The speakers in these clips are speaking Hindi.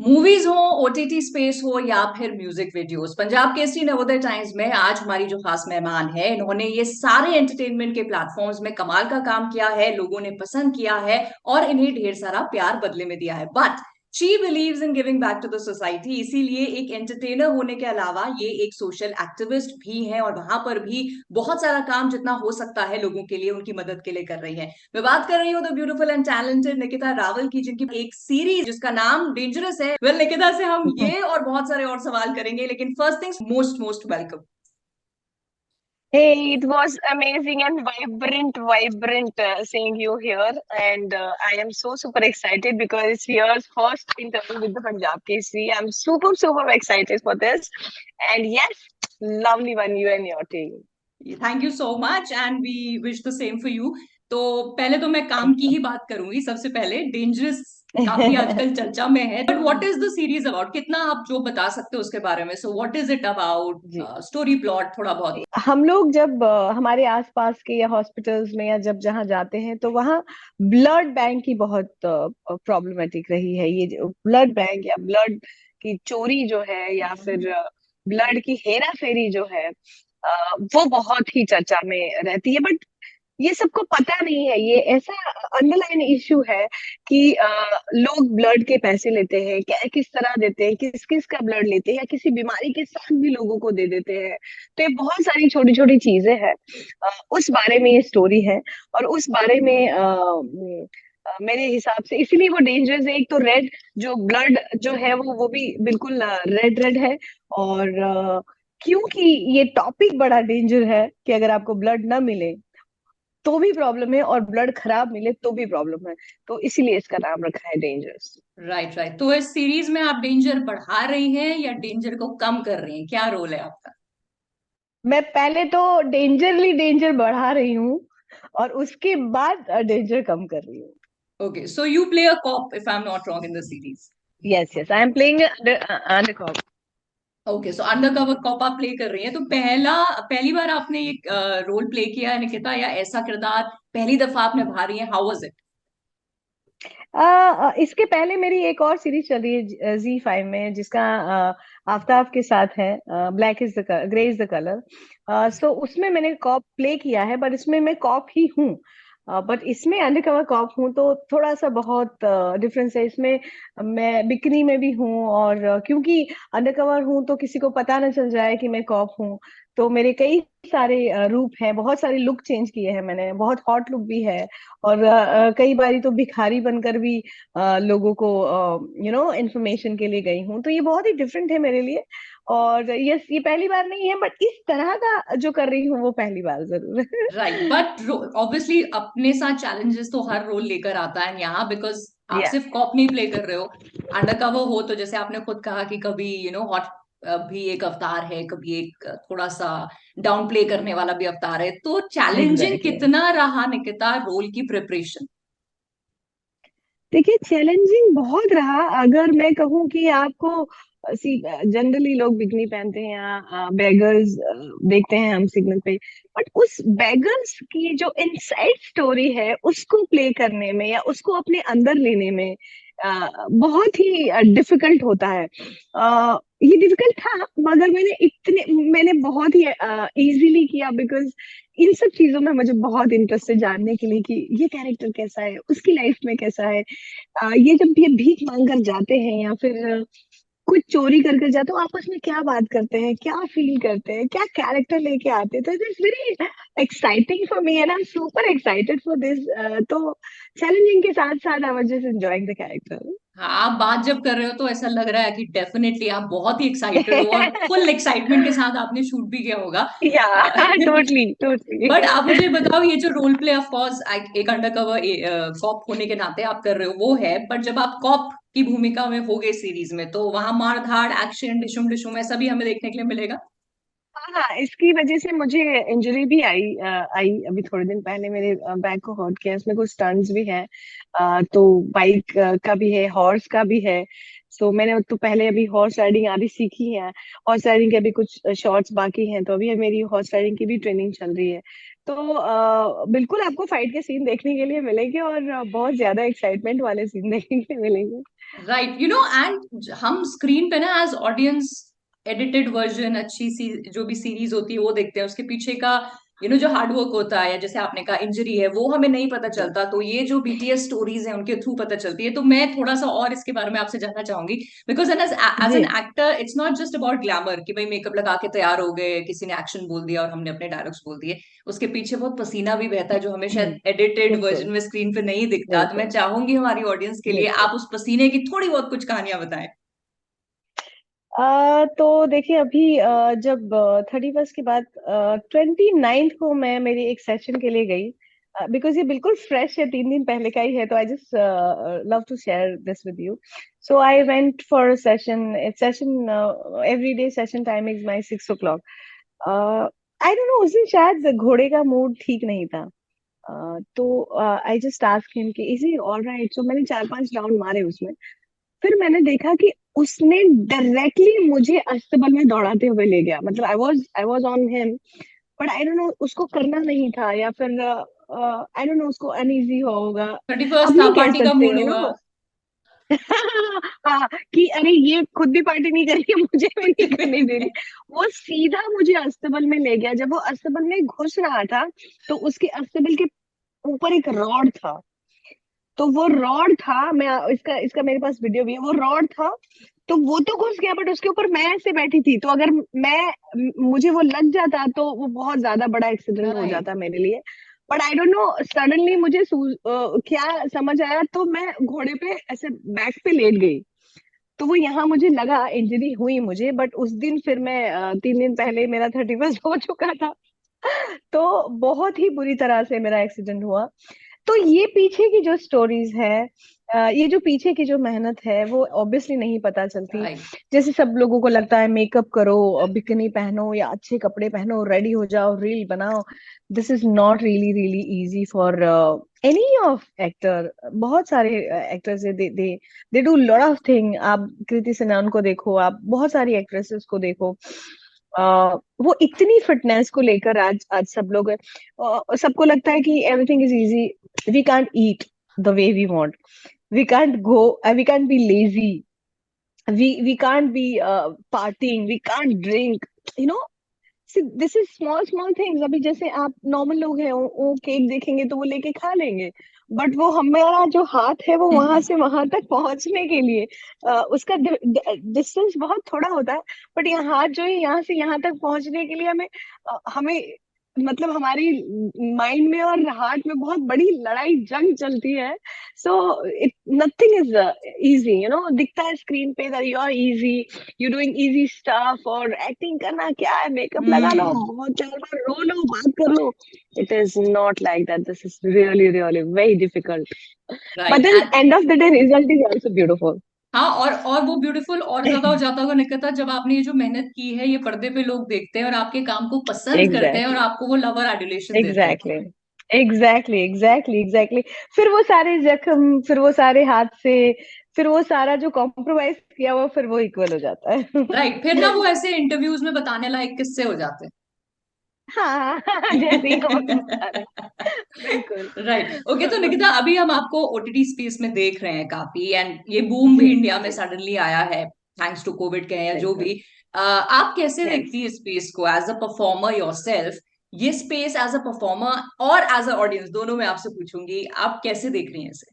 मूवीज हो, ओटीटी स्पेस हो या फिर music videos, Punjab Kesari Navodaya times में आज हमारी जो खास मेहमान है, इन्होंने ये सारे एंटरटेनमेंट के प्लेटफॉर्म्स में कमाल का काम किया है, लोगों ने पसंद किया है और इन्हें ढेर सारा प्यार बदले में दिया है। But she believes in giving back to the society, इसीलिए एक एंटरटेनर होने के अलावा ये एक सोशल एक्टिविस्ट भी है और वहां पर भी बहुत सारा काम जितना हो सकता है लोगों के लिए, उनकी मदद के लिए कर रही है। मैं बात कर रही हूँ the beautiful and talented Nikita Rawal की, जिनकी एक सीरीज जिसका नाम डेंजरस है। वेल, निकिता से हम ये और बहुत सारे और सवाल करेंगे, लेकिन first things most most welcome. Hey, it was amazing and vibrant seeing you here. And I am so super excited because it's your first interview with the Punjab KC. I'm super excited for this. And yes, lovely one, you and your team. Thank you so much and we wish the same for you. तो पहले तो मैं काम Thank की ही बात करूंगी। सबसे पहले डेंजरस काफी you. आजकल चर्चा में है, but what is the series about, कितना आप जो बता सकते हो उसके बारे में? So what is it about, जी, स्टोरी प्लॉट थोड़ा बहुत। हम लोग जब हमारे आसपास के या हॉस्पिटल्स में या जब जहाँ जाते हैं तो वहाँ ब्लड बैंक की बहुत प्रॉब्लमेटिक रही है। ये ब्लड बैंक या ब्लड की चोरी जो है या फिर ब्लड की हेरा फेरी जो है, वो बहुत ही चर्चा में रहती है। बट ये सबको पता नहीं है, ये ऐसा अंडरलाइन इश्यू है कि लोग ब्लड के पैसे लेते हैं, किस तरह देते हैं, किस किस का ब्लड लेते हैं या किसी बीमारी के साथ भी लोगों को दे देते हैं। तो ये बहुत सारी छोटी छोटी चीजें हैं। उस बारे में ये स्टोरी है और उस बारे में मेरे हिसाब से इसीलिए वो डेंजरस है। एक तो रेड जो ब्लड जो है वो भी बिल्कुल रेड रेड है। और क्योंकि ये टॉपिक बड़ा डेंजर है कि अगर आपको ब्लड ना मिले तो भी प्रॉब्लम है और ब्लड खराब मिले तो भी प्रॉब्लम है। तो इसीलिए इसका नाम रखा है डेंजरस। Right right. तो इस सीरीज में आप डेंजर बढ़ा रही हैं या डेंजर को कम कर रही हैं, क्या रोल है आपका? मैं पहले तो डेंजरली डेंजर बढ़ा रही हूँ और उसके बाद डेंजर कम कर रही हूँ। Okay, so you play a cop if I am not wrong in the series. Yes yes, I am playing under. Okay, so under cover cop आप प्ले कर रही हैं। तो पहली बार आपने ये रोल प्ले किया है निकिता, या ऐसा किरदार पहली दफा आप निभा रही हैं? How was it? इसके पहले मेरी एक और सीरीज चल रही है Z5 में जिसका आफ्ताब के साथ है, black is the grey is the colour. So उसमें मैंने कॉप प्ले किया है, बट इसमें मैं कॉप ही हूँ। बट इसमें अंडरकवर कॉप हूँ तो थोड़ा सा बहुत डिफरेंस है इसमें। मैं बिकनी में भी हूँ और क्योंकि अंडरकवर हूँ तो किसी को पता ना चल जाए कि मैं कॉप हूँ। तो मेरे कई सारे रूप हैं, बहुत सारे लुक चेंज किए हैं मैंने, बहुत हॉट लुक भी है। और कई बारी तो भिखारी बनकर भी लोगों को इंफॉर्मेशन के लिए गई हूँ। तो ये बहुत ही डिफरेंट है मेरे लिए। और यस, ये पहली बार नहीं है, बट इस तरह का जो कर रही हूँ वो पहली बार जरूर है। राइट, बट ऑब्वियसली अपने साथ चैलेंजेस तो हर रोल लेकर आता है यहाँ, बिकॉज आप या सिर्फ कॉप नहीं प्ले कर रहे हो, अंडर कवर हो। तो जैसे आपने खुद कहा कि कभी हॉट भी एक अवतार है, कभी एक थोड़ा सा डाउन प्ले करने वाला भी अवतार है। तो चैलेंजिंग एग्जैक्टली। कितना रहा निकिता रोल की प्रिपरेशन? देखिए, चैलेंजिंग बहुत रहा। अगर मैं कहूँ कि आपको जनरली लोग बिकनी पहनते हैं या बेगर्स देखते हैं हम सिग्नल पे, बट उस बेगर्स की जो इनसाइड स्टोरी है उसको प्ले करने में या उसको अपने अंदर लेने में बहुत ही डिफिकल्ट होता है। ये डिफिकल्ट था, मगर मैंने बहुत ही इजीली किया बिकॉज इन सब चीजों में मुझे बहुत इंटरेस्ट है जानने के लिए कि ये कैरेक्टर कैसा है, उसकी लाइफ में कैसा है। ये जब ये भीख मांग कर जाते हैं या फिर कुछ चोरी करके जाते हो, आपस में क्या बात करते हैं, क्या फील करते हैं, क्या कैरेक्टर लेके आते हैं। तो it is very exciting for me and I am super excited for this. तो चैलेंजिंग के साथ साथ I was just enjoying the हाँ, आप बात जब कर रहे हो तो ऐसा लग रहा है कि डेफिनेटली आप बहुत ही एक्साइटेड हो और फुल कैरेक्टर। एक्साइटमेंट के साथ आपने शूट भी किया होगा। या टोटली टोटली। बट आप मुझे बताओ, ये जो रोल प्ले ऑफ कोर्स एक अंडरकवर कॉप होने के नाते आप कर रहे हो वो है, बट जब आप कॉप की भूमिका में होगे सीरीज में, तो वहां मार धाड़, एक्शन, डिशुम डिशुम ऐसा भी हमें देखने के लिए मिलेगा? हाँ, इसकी वजह से मुझे इंजरी भी आई अभी थोड़े दिन पहले। मेरे बैक को हर्ट किया, इसमें कुछ स्टंट्स भी है। तो बाइक का भी है, हॉर्स का भी है। सो मैंने तो पहले अभी हॉर्स राइडिंग आधी सीखी है। हॉर्स राइडिंग के अभी कुछ शॉर्ट्स बाकी हैं, तो अभी मेरी हॉर्स राइडिंग की भी ट्रेनिंग चल रही है। तो बिल्कुल आपको फाइट के सीन देखने के लिए मिलेंगे, और बहुत ज्यादा एक्साइटमेंट वाले सीन देखने के लिए मिलेंगे। राइट, यू नो, एंड हम स्क्रीन पे ना एज ऑडियंस एडिटेड वर्जन, अच्छी सी जो भी सीरीज होती है वो देखते हैं, उसके पीछे का जो हार्डवर्क होता है, या जैसे आपने कहा इंजरी है, वो हमें नहीं पता जी चलता। तो ये जो बीटीएस स्टोरीज हैं उनके थ्रू पता चलती है। तो मैं थोड़ा सा और इसके बारे में आपसे जानना चाहूंगी, बिकॉज एज जी an actor it's not just about glamour कि भाई मेकअप लगा के तैयार हो गए, किसी ने एक्शन बोल दिया और हमने अपने डायलॉग्स बोल दिए। उसके पीछे बहुत पसीना भी बहता है, जो हमें शायद एडिटेड वर्जन बिल्कुल में स्क्रीन पे नहीं दिखता। तो मैं बिल्कुल चाहूंगी हमारी ऑडियंस के लिए बिल्कुल। आप उस पसीने की थोड़ी बहुत कुछ कहानियां बताएं। तो देखिए अभी जब 31 के बाद 29th को मैं मेरी एक सेशन के लिए गई, बिकॉज ये बिल्कुल फ्रेश है, 3 दिन पहले का ही है, तो I just love to share this with you. So I went for session, session every day session timing my 6 o'clock। I don't know, उस दिन शायद घोड़े का मूड ठीक नहीं था। तो आई जस्ट आस्क हिम कि इज ही ऑलराइट। सो मैंने 4-5 राउंड मारे उसमें। फिर मैंने देखा कि उसने डायरेक्टली मुझे अस्तबल में दौड़ाते हुए ले गया। मतलब I was on him, but I don't no उसको करना नहीं था, या फिर आई डोंट नो उसको अनईजी होगा। थर्टी अब फर्स्ट था, नहीं कह पार्टी का सकते, मूड यू होगा। नो। हाँ, कि अरे ये खुद भी पार्टी नहीं कर रही, मुझे भी नहीं करने दे रही। वो सीधा मुझे अस्तबल में ले गया। जब वो अस्तबल में घुस रहा था, तो उसके अस्तबल के ऊपर एक रॉड था। तो वो रॉड था, मैं इसका इसका मेरे पास वीडियो भी है, वो रॉड था। तो वो तो घुस गया, बट उसके ऊपर मैं ऐसे बैठी थी, तो अगर मुझे वो लग जाता तो वो बहुत ज्यादा बड़ा एक्सीडेंट हो राइट। जाता मेरे लिए। But I don't no, suddenly मुझे क्या समझ आया, तो मैं घोड़े पे ऐसे बैक पे लेट गई। तो वो यहाँ मुझे लगा, इंजरी हुई मुझे, बट उस दिन फिर मैं 3 दिन पहले मेरा 31 हो चुका था। तो बहुत ही बुरी तरह से मेरा एक्सीडेंट हुआ। तो ये पीछे की जो स्टोरीज है, ये जो पीछे की जो मेहनत है, वो ऑब्वियसली नहीं पता चलती। राइट। जैसे सब लोगों को लगता है मेकअप करो और बिकनी पहनो या अच्छे कपड़े पहनो, रेडी हो जाओ, रील बनाओ। This is not really really easy for any of actor. बहुत सारे actors they they they do lot of thing. आप कृति सेनान को देखो, आप बहुत सारी एक्ट्रेसेस को देखो। वो इतनी फिटनेस को लेकर आज आज सब लोग सबको लगता है कि everything is easy. We can't eat the way we want. We can't go. We can't be lazy. We can't be partying. We can't drink. You know, see, this is small small things. अभी जैसे आप नॉर्मल लोग हैं, वो केक देखेंगे तो वो लेके खा लेंगे। बट वो हमारा जो हाथ है, वो वहां से वहां तक पहुंचने के लिए उसका डिस्टेंस बहुत थोड़ा होता है। बट यहाँ हाथ जो है, यहाँ से यहाँ तक पहुंचने के लिए हमें मतलब हमारी माइंड में और हार्ट में बहुत बड़ी लड़ाई जंग चलती है। So it nothing is easy, you know. दिखता है स्क्रीन पे that you are easy, you doing easy stuff, और एक्टिंग करना क्या है, मेकअप लगा लो, हम्म। बहुत 4 बार रो लो, बात कर लो। It is not like that. This is really really very difficult, but right. Then end of the day result is also beautiful. हाँ, और वो ब्यूटीफुल और ज्यादा हो जाता होगा निकिता, जब आपने ये जो मेहनत की है, ये पर्दे पे लोग देखते हैं और आपके काम को पसंद करते हैं और एग्जैक्टली आपको वो लवर एडुलेशन देते हैं। Exactly exactly exactly exactly. फिर वो सारे जख्म, फिर वो सारे हादसे, फिर वो सारा जो कॉम्प्रोमाइज किया हुआ, फिर वो इक्वल हो जाता है। राइट, फिर ना वो ऐसे इंटरव्यूज में बताने लायक किस्से हो जाते हाँ जैसे ही हम हैं। बता रहे हैं। बिल्कुल। Right, okay. तो निकिता, अभी हम आपको ओटीटी स्पेस में देख रहे हैं काफी, एंड ये बूम जी भी इंडिया में जी सडनली आया है, थैंक्स टू कोविड कहें या जो बिल्कुल। भी। आप कैसे यस। देखती है स्पेस को एज अ परफॉर्मर योरसेल्फ? ये स्पेस एज अ परफॉर्मर और एज अ ऑडियंस, दोनों में आपसे पूछूंगी, आप कैसे देख रही हैं इसे?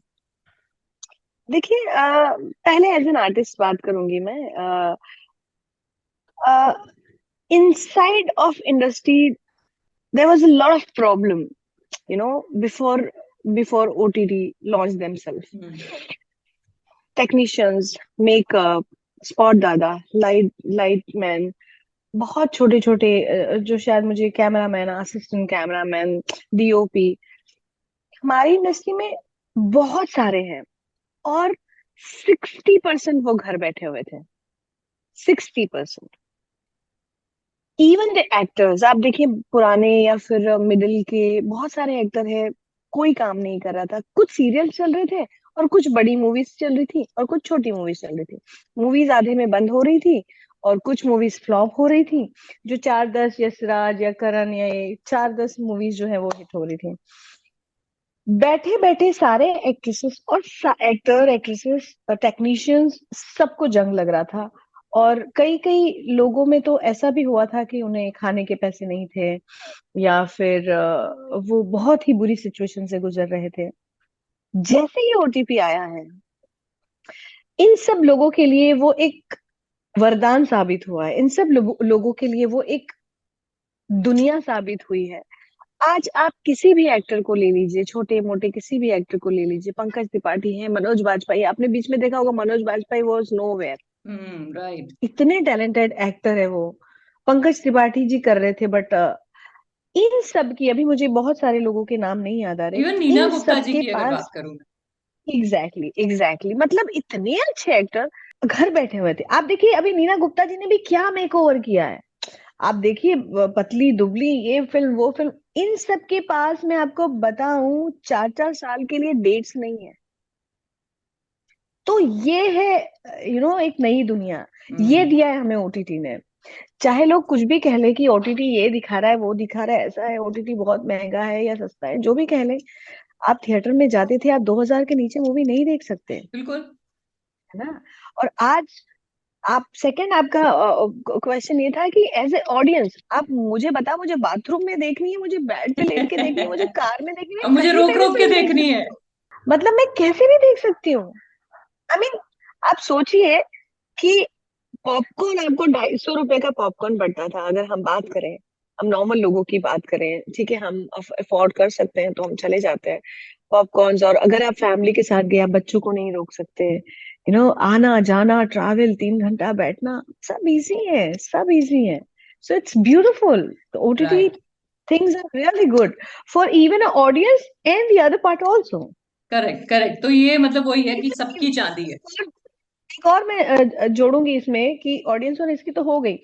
देखिए पहले एज एन आर्टिस्ट बात करूंगी मैं। Inside of industry there was a lot of problem, you know, before before OTT launched themselves. Hmm. Technicians, makeup, spot दादा, लाइट मैन, बहुत छोटे छोटे जो शायद मुझे कैमरामैन, असिस्टेंट कैमरामैन, डीओपी, हमारी इंडस्ट्री में बहुत सारे हैं। और 60% वो घर बैठे हुए थे। 60%। इवन द एक्टर्स आप देखिए, पुराने या फिर मिडिल के बहुत सारे एक्टर हैं, कोई काम नहीं कर रहा था। कुछ सीरियल चल रहे थे, और कुछ बड़ी मूवीज चल रही थी, और कुछ छोटी मूवीज चल रही थी। मूवीज आधे में बंद हो रही थी, और कुछ मूवीज फ्लॉप हो रही थी, जो 4-10 यशराज या करण या ये 4-10 मूवीज जो है वो हिट हो रही थी। बैठे बैठे सारे एक्ट्रेसेस और एक्टर एक्ट्रेसेस टेक्नीशियंस सबको जंग लग रहा था। और कई कई लोगों में तो ऐसा भी हुआ था कि उन्हें खाने के पैसे नहीं थे, या फिर वो बहुत ही बुरी सिचुएशन से गुजर रहे थे। जैसे ही ओटीपी आया है, इन सब लोगों के लिए वो एक वरदान साबित हुआ है। इन सब लोगों के लिए वो एक दुनिया साबित हुई है। आज आप किसी भी एक्टर को ले लीजिए, छोटे मोटे किसी भी एक्टर को ले लीजिए, पंकज त्रिपाठी है, मनोज बाजपेयी, आपने बीच में देखा होगा Manoj Bajpayee was nowhere. Right. इतने टैलेंटेड एक्टर है वो। पंकज त्रिपाठी जी कर रहे थे, बट इन सब की, अभी मुझे बहुत सारे लोगों के नाम नहीं याद आ रहे, इवन नीना इन गुप्ता सब जी के की अगर बात पास करूं। एग्जैक्टली मतलब इतने अच्छे एक्टर घर बैठे हुए थे। आप देखिए अभी नीना गुप्ता जी ने भी क्या मेकओवर किया है। आप देखिए पतली दुबली, ये फिल्म वो फिल्म, इन सब के पास मैं आपको बताऊं 4-4 साल के लिए डेट्स नहीं है। तो ये है एक नई दुनिया। ये हम्म। दिया है हमें ओटीटी ने। चाहे लोग कुछ भी कह ले कि ओटीटी ये दिखा रहा है वो दिखा रहा है, ऐसा है, ओटीटी बहुत महंगा है या सस्ता है, जो भी कह ले, आप थिएटर में जाते थे, आप 2000 के नीचे मूवी नहीं देख सकते, बिल्कुल। है ना। और आज आप सेकंड, आपका क्वेश्चन ये था कि एज ए ऑडियंस आप मुझे बता, मुझे बाथरूम में देखनी है, मुझे बेड पे लेट के देखनी है, मुझे कार में देखनी है, अब मुझे कहीं रोक पे भी रोक के फिल्म देख देखनी है। सकती हूँ। मतलब मैं कैसे भी देख सकती हूँ। आई मीन आप सोचिए कि पॉपकॉर्न, आपको 250 रुपए का पॉपकॉर्न पड़ता था, अगर हम बात करें, हम नॉर्मल लोगों की बात करें, ठीक है, हम अफोर्ड कर सकते हैं तो हम चले जाते हैं पॉपकॉर्न्स। और अगर आप फैमिली के साथ गए, आप बच्चों को नहीं रोक सकते, आना जाना ट्रैवल 3 घंटा बैठना, सब इजी है, सब इजी है। So it's beautiful. OTT right. Things are really good for even a audience and the other part also. Correct correct, तो ये मतलब वही है कि सबकी चांदी है। एक और मैं जोड़ूंगी इसमें कि ऑडियंस और इसकी तो हो गई।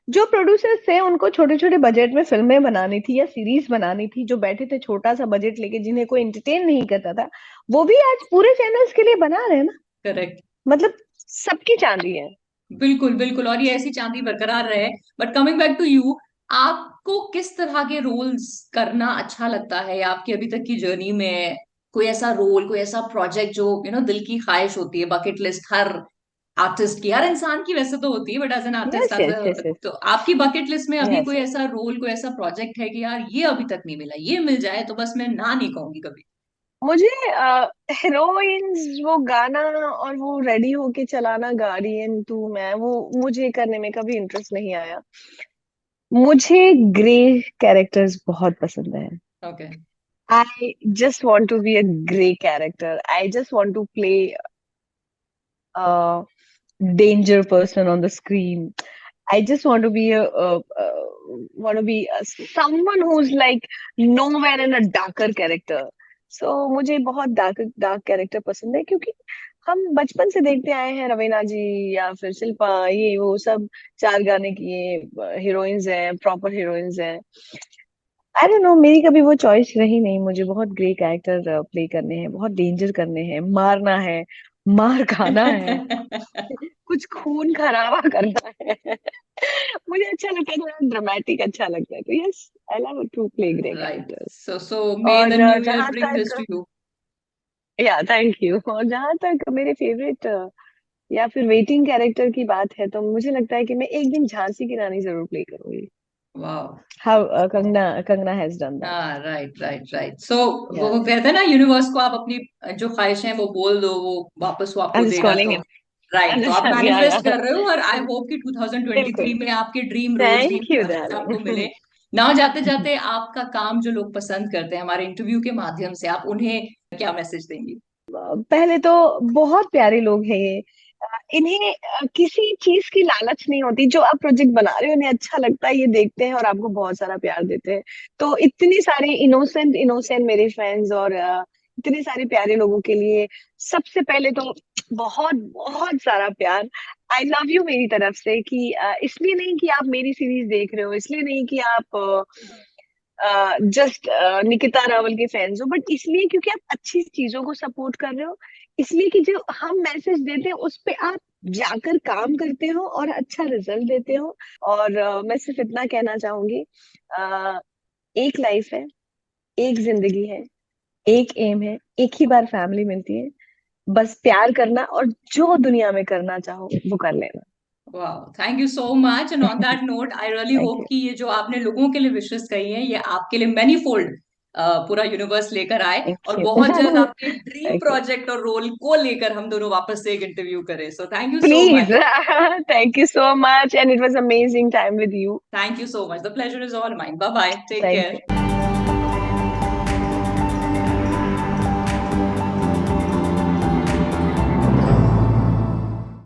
जो प्रोड्यूसर्स थे उनको छोटे छोटे बजट में फिल्में बनानी थी या सीरीज बनानी थी, जो बैठे थे छोटा सा बजट लेके, जिन्हें कोई एंटरटेन नहीं करता था, वो भी आज पूरे चैनल्स के लिए बना रहे हैं ना। करेक्ट। मतलब सबकी चांदी है। बिल्कुल बिल्कुल, और ये ऐसी चांदी बरकरार रहे। But coming back to you, आपको किस तरह के रोल्स करना अच्छा लगता है, या आपकी अभी तक की जर्नी में कोई ऐसा रोल, कोई ऐसा प्रोजेक्ट जो दिल की ख्वाहिश होती है, बकेट लिस्ट हर आर्टिस्ट की, हर इंसान की वैसे तो होती है, but as an artist, yes yes yes yes तो आपकी बकेट लिस्ट में अभी यस। कोई ऐसा रोल, कोई ऐसा प्रोजेक्ट है कि यार ये अभी तक नहीं मिला, ये मिल जाए तो बस मैं ना नहीं कहूंगी कभी। मुझे हीरोइंस, वो गाना और वो रेडी होके चलाना गाड़ी एंड टू, मैं वो, मुझे करने में कभी इंटरेस्ट नहीं आया। मुझे ग्रे कैरेक्टर्स बहुत पसंद है। Okay. I just want to be a gray character. I just want to play a danger person on the screen. I just want to be someone who's like nowhere in a darker character. So मुझे बहुत डार्क कैरेक्टर पसंद है, क्योंकि हम बचपन से देखते आए हैं रवीना जी या फिर शिल्पा, ये वो सब 4 गाने की ये हीरोइंस हैं, प्रॉपर हीरोइंस हैं। आई डोंट नो, मेरी कभी वो चॉइस रही नहीं। मुझे बहुत ग्रे कैरेक्टर प्ले करने हैं, बहुत डेंजर करने हैं, मारना है, मार खाना है, कुछ खून खराबा करना है। मुझे अच्छा लगता है, थोड़ा ड्रामेटिक अच्छा लगता है, तो yes, I love to play grey right, characters. So may the और न्यू ईयर जहां ब्रिंग दिस तक, to you. Yeah thank you, और जहां तक मेरे फेवरेट या फिर वेटिंग कैरेक्टर की बात है, तो मुझे लगता है कि मैं एक दिन झांसी की रानी जरूर प्ले करूंगी। वाह। How Kangana has done that. हाँ, राइट राइट राइट, सो या वो कहते हैं ना, यूनिवर्स को आप अपनी जो ख्वाहिशें हैं वो बोल दो, वो वापस वो आई आपको एम जस्ट देगा, कॉलिंग तो हिम। आई राइट, एम तो आप जस्ट, या मैनिफेस्ट कर रहे हो, और आई होप कि बिल्कुल। 2023 में आपके dream roles, dream thank you projects आपको मिले। डार्लिंग। ना जाते जाते आपका काम जो लोग पसंद करते हैं हमारे इंटरव्यू के माध्यम से, आप उन्हें क्या मैसेज देंगी? पहले तो बहुत प्यारे लोग हैं ये। इन्हें किसी चीज की लालच नहीं होती। जो आप प्रोजेक्ट बना रहे हो, इन्हें अच्छा लगता है, ये देखते हैं और आपको बहुत सारा प्यार देते हैं। तो इतनी सारे इनोसेंट इनोसेंट मेरे फ्रेंड्स और इतने सारे प्यारे लोगों के लिए सबसे पहले तो बहुत बहुत सारा प्यार। आई लव यू मेरी तरफ से, कि इसलिए नहीं कि आप मेरी सीरीज देख रहे हो, इसलिए नहीं कि आप जस्ट निकिता रावल के फैंस हो, बट इसलिए क्योंकि आप अच्छी चीजों को सपोर्ट कर रहे हो, इसलिए कि जो हम मैसेज देते हैं उस पे आप जाकर काम करते हो और अच्छा रिजल्ट देते हो। और मैं सिर्फ इतना कहना चाहूंगी, अ, एक लाइफ है, एक जिंदगी है, एक एम है, एक ही बार फैमिली मिलती है, बस प्यार करना और जो दुनिया में करना चाहो वो कर लेना। वाह, thank you so much. And on that note I really thank hope you. कि ये जो आपने लोगों के लिए विशेस कही है ये आपके लिए मैनी फोल्ड पूरा यूनिवर्स लेकर आए, थैंक और यू। बहुत जल्द आपके ड्रीम थैंक यू प्रोजेक्ट और रोल को लेकर हम दोनों वापस से एक इंटरव्यू करें। So thank you so please. Much. Thank you so much and it was amazing time with you. Thank you so much, the pleasure is all mine. Bye bye, take thank care. You.